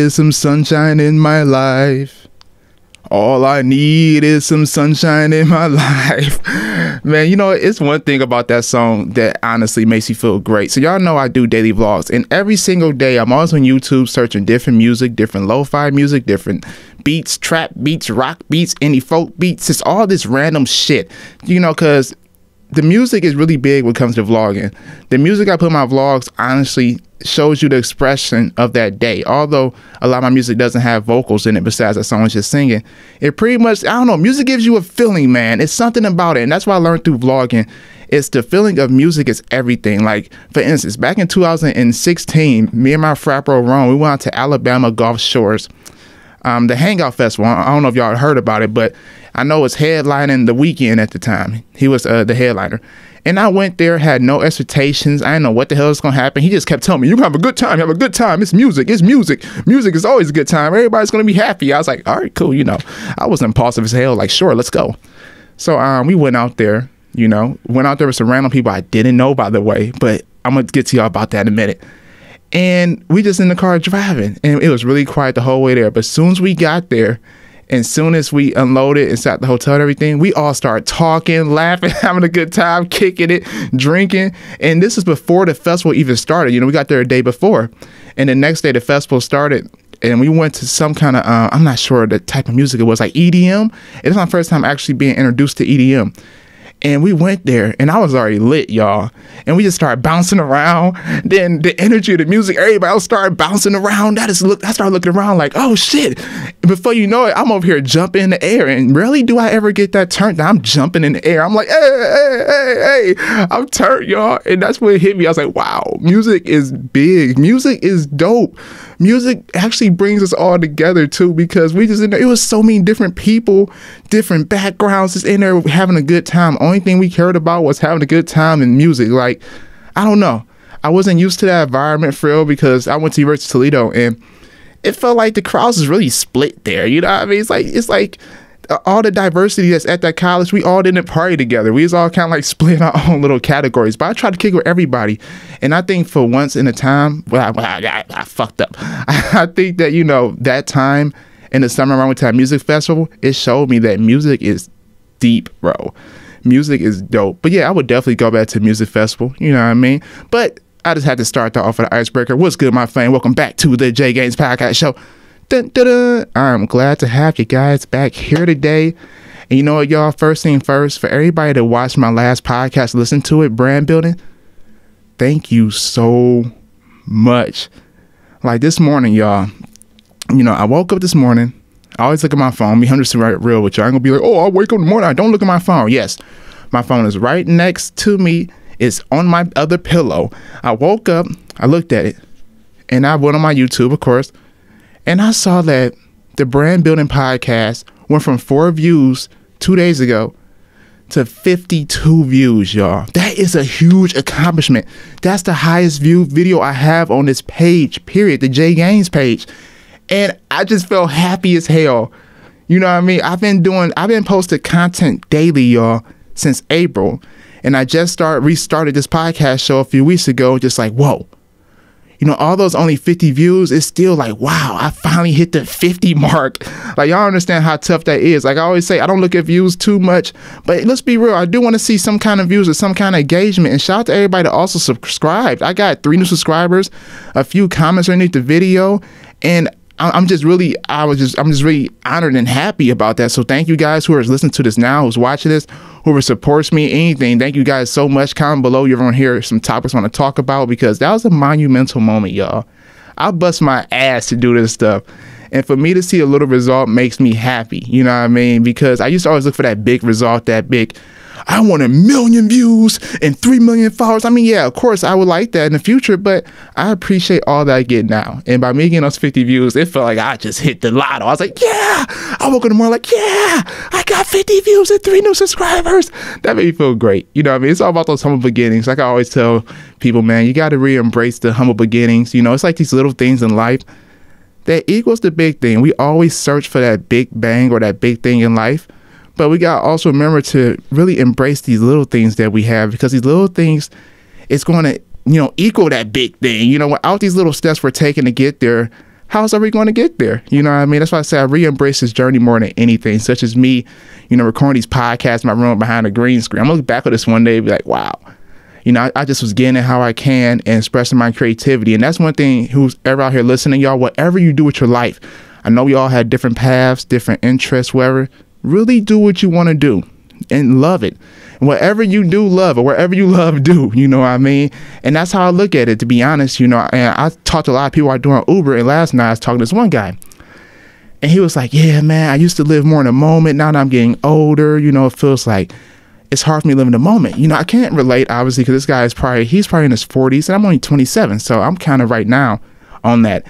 is some sunshine in my life. All I need is some sunshine in my life. Man, you know, it's one thing about that song that honestly makes you feel great. So y'all know I do daily vlogs, and every single day I'm always on YouTube searching different music, different lo-fi music, different beats, trap beats, rock beats, indie folk beats. It's all this random shit, you know, because the music is really big when it comes to vlogging. The music I put in my vlogs honestly shows you the expression of that day. Although a lot of my music doesn't have vocals in it besides that someone's just singing, it pretty much, I don't know, music gives you a feeling, man. It's something about it, and that's what I learned through vlogging. It's the feeling of music is everything. Like, for instance, back in 2016, me and my frat bro Ron, we went out to Alabama Gulf Shores, the Hangout Festival. I don't know if y'all heard about it, but I know it's headlining The Weeknd at the time. He was the headliner. And I went there, had no expectations. I didn't know what the hell was going to happen. He just kept telling me, you can have a good time, have a good time. It's music, it's music. Music is always a good time. Everybody's going to be happy. I was like, all right, cool. You know, I was impulsive as hell, like, sure, let's go. So we went out there, you know, went out there with some random people I didn't know, by the way, but I'm going to get to y'all about that in a minute. And we just in the car driving, and it was really quiet the whole way there. But as soon as we got there, and soon as we unloaded and sat at the hotel and everything, we all started talking, laughing, having a good time, kicking it, drinking. And this is before the festival even started. You know, we got there a day before. And the next day the festival started, and we went to some kind of, I'm not sure the type of music it was, like EDM. It was my first time actually being introduced to EDM. And we went there, and I was already lit, y'all. And we just started bouncing around. Then the energy of the music, everybody else started bouncing around. I started looking around like, oh shit. Before you know it, I'm over here jumping in the air. And rarely do I ever get that turned down. I'm jumping in the air. I'm like, hey. I'm turned, y'all. And that's when it hit me. I was like, wow, music is big. Music is dope. Music actually brings us all together too, because we just, it was so many different people, different backgrounds, just in there having a good time. Only thing we cared about was having a good time in music. Like, I don't know. I wasn't used to that environment for real, because I went to University of Toledo, and it felt like the crowds was really split there. You know what I mean? It's like all the diversity that's at that college, we all didn't party together. We was all kind of like split in our own little categories. But I tried to kick with everybody. And I think for once in a time, I fucked up. I think that, you know, that time in the summer I went to that music festival, it showed me that music is deep, bro. Music is dope. But yeah, I would definitely go back to music festival. You know what I mean? But I just had to start that off with the icebreaker. What's good, my friend? Welcome back to the JGaines podcast show. Dun, dun, dun. I'm glad to have you guys back here today. And you know what, y'all? First thing first, for everybody that watched my last podcast, listen to it, brand building, thank you so much. Like this morning, y'all, you know, I woke up this morning. I always look at my phone. Be 100% real with you. I ain't gonna be like, oh, I wake up in the morning, I don't look at my phone. Yes, my phone is right next to me. It's on my other pillow. I woke up, I looked at it, and I went on my YouTube, of course. And I saw that the Brand Building Podcast went from 4 views 2 days ago to 52 views, y'all. That is a huge accomplishment. That's the highest viewed video I have on this page, period, the JGaines page. And I just felt happy as hell. You know what I mean? I've been posting content daily, y'all, since April. And I just restarted this podcast show a few weeks ago, just like, whoa. You know, all those only 50 views, it's still like, wow, I finally hit the 50 mark. Like, y'all understand how tough that is. Like I always say, I don't look at views too much, but let's be real. I do want to see some kind of views or some kind of engagement. And shout out to everybody that also subscribed. I got 3 new subscribers, a few comments underneath the video, and I'm just really honored and happy about that. So thank you guys who are listening to this now, who's watching this, whoever supports me, anything. Thank you guys so much. Comment below if you want to hear some topics I want to talk about, because that was a monumental moment, y'all. I bust my ass to do this stuff. And for me to see a little result makes me happy. You know what I mean? Because I used to always look for that big result, that big, I want 1 million views and 3 million followers. I mean, yeah, of course I would like that in the future, but I appreciate all that I get now. And by me getting those 50 views, it felt like I just hit the lotto. I was like, yeah, I woke up in the morning like, yeah, I got 50 views and 3 new subscribers. That made me feel great. You know what I mean? It's all about those humble beginnings. Like I always tell people, man, you got to re-embrace the humble beginnings. You know, it's like these little things in life that equals the big thing. We always search for that big bang or that big thing in life. But we got to also remember to really embrace these little things that we have, because these little things, it's going to, you know, equal that big thing. You know, without these little steps we're taking to get there, how's are we going to get there? You know what I mean? That's why I say I re-embrace this journey more than anything, such as me, you know, recording these podcasts in my room behind a green screen. I'm going to look back at this one day and be like, wow, you know, I just was getting it how I can and expressing my creativity. And that's one thing, who's ever out here listening, y'all, whatever you do with your life, I know we all had different paths, different interests, whatever. Really do what you want to do and love it. Whatever you do, love, or wherever you love, do, you know what I mean? And that's how I look at it, to be honest, you know. And I talked to a lot of people out doing Uber, and last night I was talking to this one guy, and he was like, yeah, man, I used to live more in the moment. Now that I'm getting older, you know, it feels like it's hard for me to live in the moment. You know, I can't relate, obviously, because this guy is he's probably in his 40s, and I'm only 27, so I'm kind of right now on that,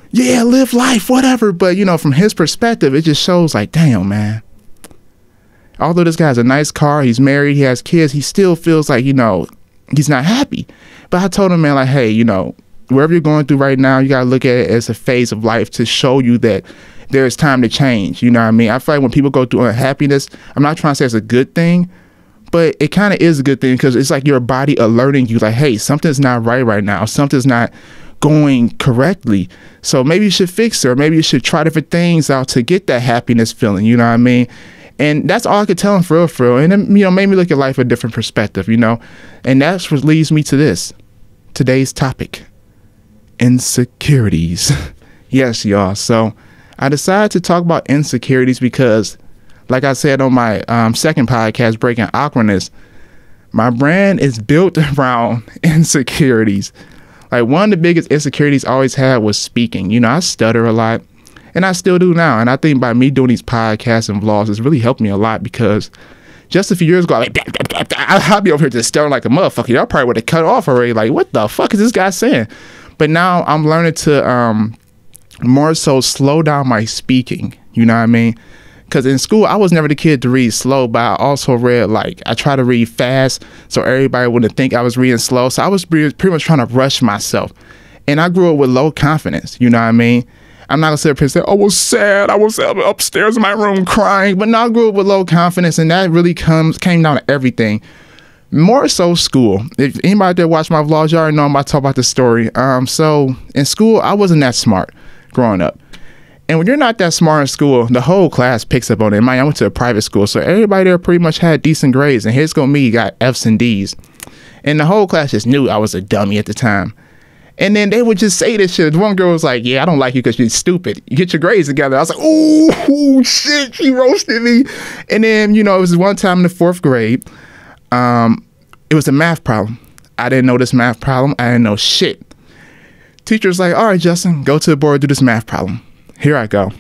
yeah, live life, whatever. But, you know, from his perspective, it just shows like, damn, man. Although this guy has a nice car, he's married, he has kids, he still feels like, you know, he's not happy. But I told him, man, like, hey, you know, wherever you're going through right now, you got to look at it as a phase of life to show you that there's time to change. You know what I mean? I feel like when people go through unhappiness, I'm not trying to say it's a good thing, but it kind of is a good thing, because it's like your body alerting you like, hey, something's not right now. Something's not going correctly. So maybe you should fix it, or maybe you should try different things out to get that happiness feeling. You know what I mean? And that's all I could tell him, for real. And it, you know, made me look at life a different perspective, you know. And that's what leads me to today's topic, insecurities. Yes, y'all. So I decided to talk about insecurities because, like I said on my second podcast, Breaking Awkwardness, my brand is built around insecurities. Like, one of the biggest insecurities I always had was speaking. You know, I stutter a lot. And I still do now. And I think by me doing these podcasts and vlogs, it's really helped me a lot, because just a few years ago, I'd be over here just staring like a motherfucker. Y'all probably would have cut off already. Like, what the fuck is this guy saying? But now I'm learning to more so slow down my speaking. You know what I mean? Because in school, I was never the kid to read slow, but I also read, like, I try to read fast so everybody wouldn't think I was reading slow. So I was pretty much trying to rush myself. And I grew up with low confidence. You know what I mean? I'm not gonna sit up here and say, I was sad, I was upstairs in my room crying. But now I grew up with low confidence, and that really came down to everything. More so school. If anybody there watch my vlogs, you already know I'm about to talk about this story. So in school, I wasn't that smart growing up. And when you're not that smart in school, the whole class picks up on it. I went to a private school, so everybody there pretty much had decent grades. And here's going me, got F's and D's. And the whole class just knew I was a dummy at the time. And then they would just say this shit. One girl was like, yeah, I don't like you because you're stupid. You get your grades together. I was like, ooh, shit, she roasted me. And then, you know, it was one time in the 4th grade. It was a math problem. I didn't know this math problem. I didn't know shit. Teacher was like, all right, Justin, go to the board, do this math problem. Here I go.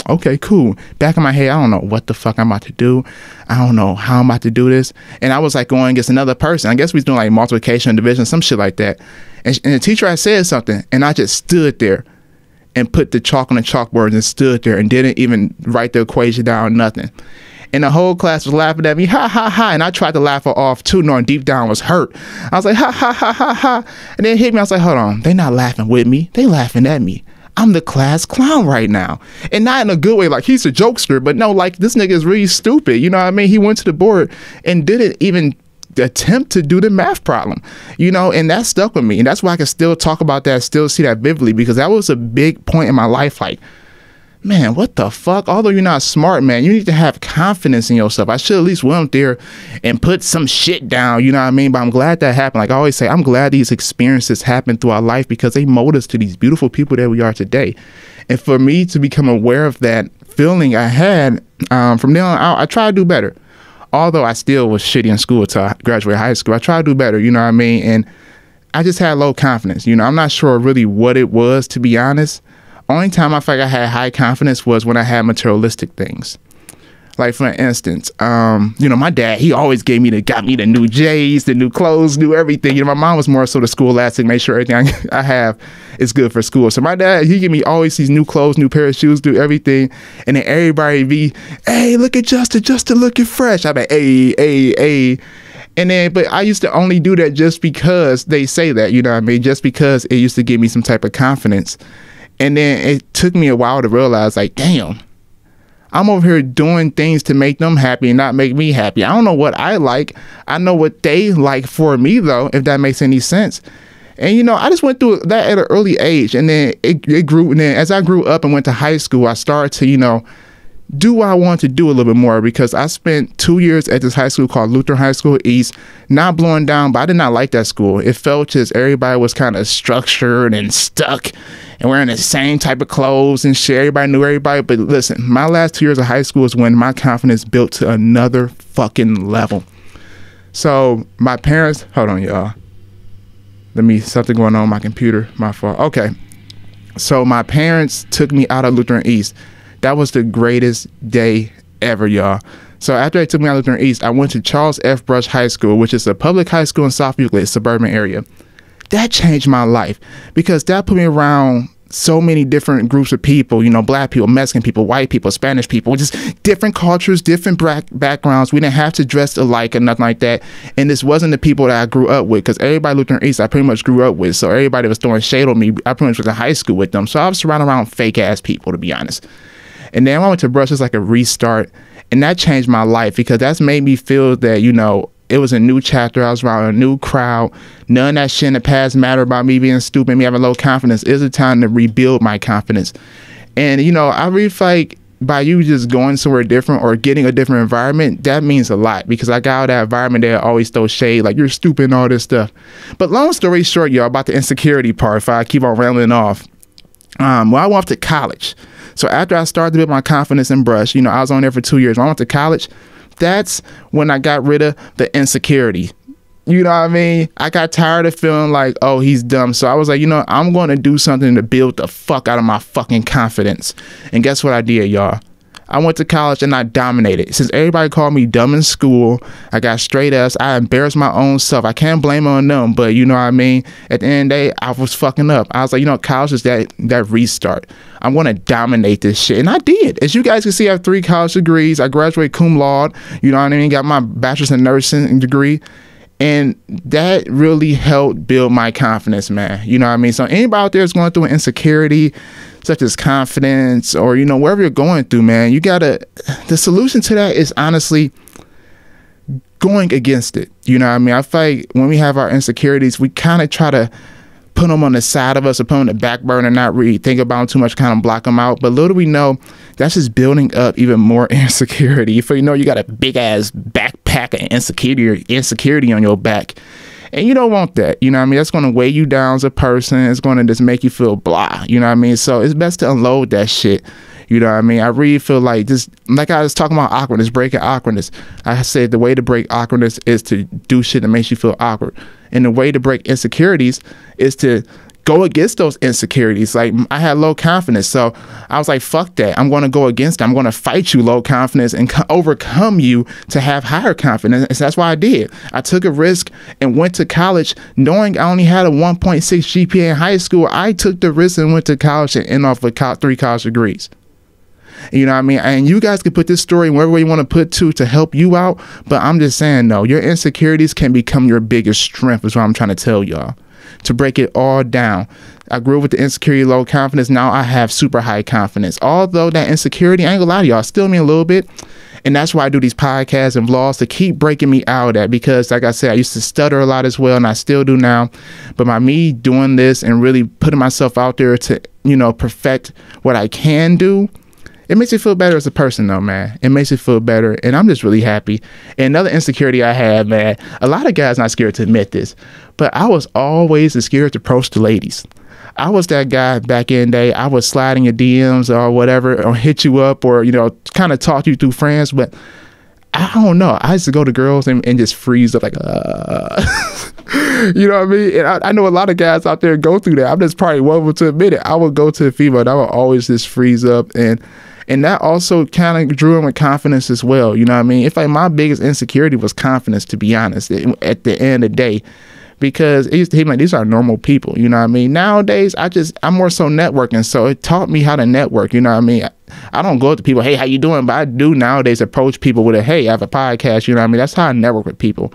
Okay, cool. Back in my head, I don't know what the fuck I'm about to do. I don't know how I'm about to do this. And I was like going against another person. I guess we was doing like multiplication, division, some shit like that. And the teacher had said something, and I just stood there and put the chalk on the chalkboard and stood there and didn't even write the equation down, nothing. And the whole class was laughing at me, ha, ha, ha. And I tried to laugh her off too, knowing deep down I was hurt. I was like, ha, ha, ha, ha, ha. And then it hit me. I was like, hold on. They not laughing with me. They laughing at me. I'm the class clown right now. And not in a good way, like he's a jokester, but no, like this nigga is really stupid. You know what I mean? He went to the board and didn't even attempt to do the math problem, you know, and that stuck with me. And that's why I can still talk about that, still see that vividly, because that was a big point in my life. Like, man, what the fuck? Although you're not smart, man, you need to have confidence in yourself. I should at least went up there and put some shit down, you know what I mean? But I'm glad that happened. Like I always say, I'm glad these experiences happened through our life, because they mold us to these beautiful people that we are today. And for me to become aware of that feeling I had, from then on out, I try to do better. Although I still was shitty in school until I graduated high school, I tried to do better, you know what I mean? And I just had low confidence, you know. I'm not sure really what it was, to be honest. Only time I felt like I had high confidence was when I had materialistic things. Like, for instance, you know, my dad, he always got me the new J's, the new clothes, new everything. You know, my mom was more so the scholastic, make sure everything I have is good for school. So my dad, he give me always these new clothes, new pair of shoes, do everything. And then everybody be, hey, look at Justin looking fresh. I be, hey. And then, but I used to only do that just because they say that, you know what I mean? Just because it used to give me some type of confidence. And then it took me a while to realize, like, damn, I'm over here doing things to make them happy and not make me happy. I don't know what I like. I know what they like for me, though, if that makes any sense. And, you know, I just went through that at an early age. And then it grew. And then as I grew up and went to high school, I started to, you know, do what I wanted to do a little bit more, because I spent 2 years at this high school called Lutheran High School East, not blowing down, but I did not like that school. It felt just everybody was kind of structured and stuck and wearing the same type of clothes and shit. Everybody knew everybody. But listen, my last 2 years of high school is when my confidence built to another fucking level. So my parents, hold on, y'all. Something going on with my computer, my fault. Okay. So my parents took me out of Lutheran East. That was the greatest day ever, y'all. So after they took me out of Lutheran East, I went to Charles F. Brush High School, which is a public high school in South Euclid, suburban area. That changed my life, because that put me around so many different groups of people, you know, black people, Mexican people, white people, Spanish people, just different cultures, different backgrounds. We didn't have to dress alike or nothing like that. And this wasn't the people that I grew up with, because everybody Lutheran East I pretty much grew up with. So everybody was throwing shade on me. I pretty much was in high school with them. So I was surrounded around fake ass people, to be honest. And then when I went to Brush, it's like a restart. And that changed my life, because that's made me feel that, you know, it was a new chapter. I was around a new crowd. None of that shit in the past mattered about me being stupid, me having low confidence. It's a time to rebuild my confidence. And, you know, I really feel like by you just going somewhere different or getting a different environment, that means a lot, because I got out of that environment that always throw shade, like you're stupid and all this stuff. But long story short, y'all, about the insecurity part, if I keep on rambling off, I went off to college. So after I started to build my confidence in Brush, you know, I was on there for 2 years. When I went to college, that's when I got rid of the insecurity. You know what I mean? I got tired of feeling like, oh, he's dumb. So I was like, you know, I'm going to do something to build the fuck out of my fucking confidence. And guess what I did, y'all? I went to college and I dominated. Since everybody called me dumb in school, I got straight F's. I embarrassed my own self. I can't blame it on them, but you know what I mean? At the end of the day, I was fucking up. I was like, you know, college is that restart. I'm going to dominate this shit. And I did. As you guys can see, I have 3 college degrees. I graduated cum laude. You know what I mean? Got my bachelor's in nursing degree. And that really helped build my confidence, man. You know what I mean? So anybody out there is going through an insecurity, such as confidence, or, you know, wherever you're going through, man, the solution to that is honestly going against it. You know what I mean? I feel like when we have our insecurities, we kind of try to put them on the side of us or put them on the back burner, not really think about them too much, kind of block them out. But little do we know, that's just building up even more insecurity. If you know you got a big ass backpack of insecurity on your back, and you don't want that. You know what I mean? That's going to weigh you down as a person. It's going to just make you feel blah. You know what I mean? So it's best to unload that shit. You know what I mean? I really feel like this, like I was talking about awkwardness, breaking awkwardness. I said the way to break awkwardness is to do shit that makes you feel awkward. And the way to break insecurities is to go against those insecurities. Like, I had low confidence, so I was like, fuck that. I'm going to go against it. I'm going to fight you, low confidence, and overcome you to have higher confidence. And that's why I did. I took a risk and went to college knowing I only had a 1.6 GPA in high school. I took the risk and went to college and ended off with 3 college degrees. You know what I mean? And you guys can put this story wherever you want to put to help you out. But I'm just saying, no, your insecurities can become your biggest strength, is what I'm trying to tell y'all. To break it all down. I grew up with the insecurity, low confidence. Now I have super high confidence. Although that insecurity, I ain't gonna lie to y'all, still me a little bit. And that's why I do these podcasts and vlogs, to keep breaking me out of that. Because like I said, I used to stutter a lot as well, and I still do now. But by me doing this and really putting myself out there to, you know, perfect what I can do, it makes me feel better as a person, though, man. It makes me feel better, and I'm just really happy. And another insecurity I have, man, a lot of guys not scared to admit this, but I was always scared to approach the ladies. I was that guy back in the day. I was sliding your DMs or whatever, or hit you up, or, you know, kind of talk you through friends, but I don't know. I used to go to girls and just freeze up like, you know what I mean? And I know a lot of guys out there go through that. I'm just probably one of them to admit it. I would go to a female and I would always just freeze up, and that also kind of drew in with confidence as well. You know what I mean? It's like my biggest insecurity was confidence, to be honest, at the end of the day. Because it used to be like, these are normal people, you know what I mean? Nowadays, I'm more so networking, so it taught me how to network, you know what I mean? I don't go up to people, hey, how you doing? But I do nowadays approach people with a, hey, I have a podcast, you know what I mean? That's how I network with people.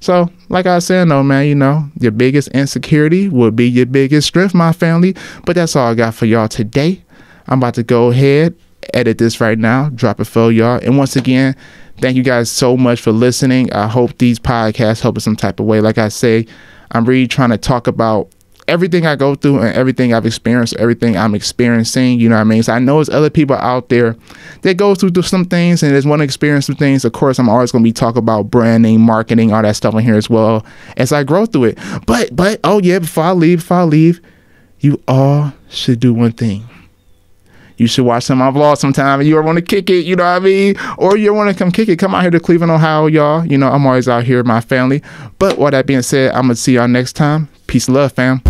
So, like I was saying, though, man, you know, your biggest insecurity will be your biggest strength, my family. But that's all I got for y'all today. I'm about to go ahead, edit this right now, drop it for y'all. And once again, thank you guys so much for listening. I hope these podcasts help in some type of way. Like I say, I'm really trying to talk about everything I go through and everything I've experienced, everything I'm experiencing, you know what I mean? So I know there's other people out there that go through some things and just want to experience some things. Of course, I'm always going to be talking about branding, marketing, all that stuff in here as well as I grow through it. But oh yeah, before I leave, you all should do one thing. You should watch some of my vlogs sometime and you ever want to kick it, you know what I mean? Or you want to come kick it, come out here to Cleveland, Ohio, y'all. You know, I'm always out here with my family. But with that being said, I'm going to see y'all next time. Peace and love, fam.